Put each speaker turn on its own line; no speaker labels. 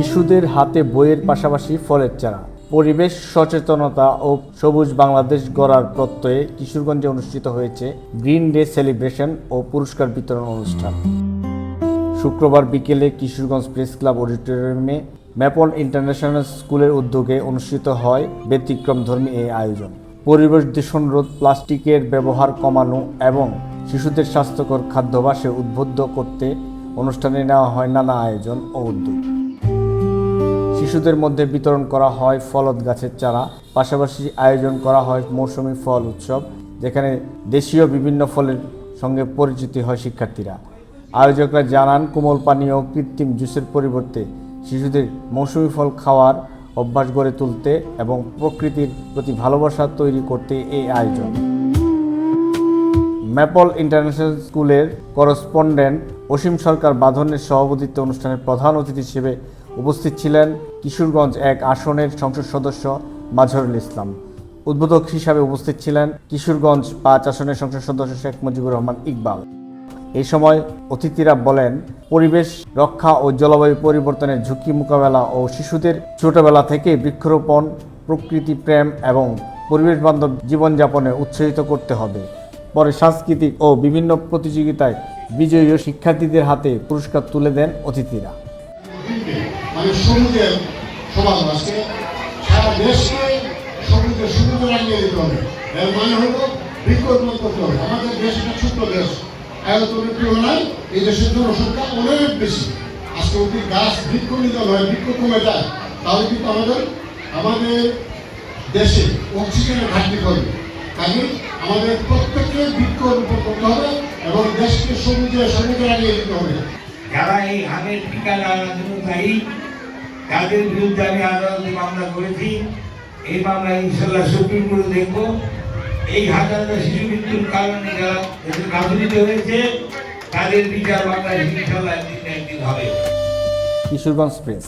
শিশুদের হাতে বইয়ের পাশাপাশি ফলের চারা, পরিবেশ সচেতনতা ও সবুজ বাংলাদেশ গড়ার প্রত্যয়ে কিশোরগঞ্জে অনুষ্ঠিত হয়েছে গ্রিন ডে সেলিব্রেশন ও পুরস্কার বিতরণ অনুষ্ঠান। শুক্রবার বিকেলে কিশোরগঞ্জ প্রেস ক্লাব অডিটোরিয়ামে ম্যাপল ইন্টারন্যাশনাল স্কুলের উদ্যোগে অনুষ্ঠিত হয় ব্যতিক্রমধর্মী এই আয়োজন। পরিবেশ দূষণ রোধ, প্লাস্টিকের ব্যবহার কমানো এবং শিশুদের স্বাস্থ্যকর খাদ্যাভ্যাসে উদ্বুদ্ধ করতে অনুষ্ঠানে নেওয়া হয় নানা আয়োজন ও উদ্যোগ। শিশুদের মধ্যে বিতরণ করা হয় ফলদ গাছের চারা, পাশাপাশি আয়োজন করা হয় মৌসুমি ফল উৎসব, যেখানে দেশীয় বিভিন্ন ফলের সঙ্গে পরিচিত হয় শিক্ষার্থীরা। আয়োজকরা জানান, কোমল পানীয় ও কৃত্রিম জুসের পরিবর্তে শিশুদের মৌসুমি ফল খাওয়ার অভ্যাস গড়ে তুলতে এবং প্রকৃতির প্রতি ভালোবাসা তৈরি করতে এই আয়োজন। ম্যাপল ইন্টারন্যাশনাল স্কুলের করেসপন্ডেন্ট অসীম সরকার বাঁধনের সভাপতিত্বে অনুষ্ঠানের প্রধান অতিথি হিসেবে উপস্থিত ছিলেন কিশোরগঞ্জ 1 আসনের সংসদ সদস্য মাজহারুল ইসলাম। উদ্বোধক হিসাবে উপস্থিত ছিলেন কিশোরগঞ্জ 5 আসনের সংসদ সদস্য শেখ মুজিবুর রহমান ইকবাল। এই সময় অতিথিরা বলেন, পরিবেশ রক্ষা ও জলবায়ু পরিবর্তনের ঝুঁকি মোকাবেলা ও শিশুদের ছোটবেলা থেকে বৃক্ষরোপণ, প্রকৃতি প্রেম এবং পরিবেশ বান্ধব জীবনযাপনে উৎসাহিত করতে হবে। পরে সাংস্কৃতিক ও বিভিন্ন প্রতিযোগিতায় বিজয়ী শিক্ষার্থীদের হাতে পুরস্কার তুলে দেন অতিথিরা।
মানে সবুজের সমাজ আছে, সারা দেশকে সবুজে রাঙিয়ে দিতে হবে। এর মানে হলো বৃক্ষরোপণ করতে হবে। আমাদের দেশ একটা ছোট্ট দেশ, আয়তনের তুলনায় এই দেশের জনসংখ্যা অনেক বেশি। আজকে যদি গাছ বৃক্ষ নিধন হয়, বৃক্ষ কমে যায়, তাহলে কিন্তু আমাদের দেশে অক্সিজেনের ঘাটতি করবে। কাজে আমাদের প্রত্যেককে বৃক্ষ রোপণ করতে হবে এবং দেশকে সবুজে রাঙিয়ে দিতে হবে।
যারা এই হাতের টিকা লাগানোর জন্য দায়ী, তাদের বিরুদ্ধে আমি আদালতে মামলা করেছি। এই মামলা ইনশাল্লাহ সুপ্রিম কোর্টে দেখব। এই হাজার শিশু মৃত্যুর কারণে যারা গাফিলতি হয়েছে, তাদের বিচার বাংলাদেশ ইনশাল্লাহ একদিন হবে।
কিশোরগঞ্জ প্রেস।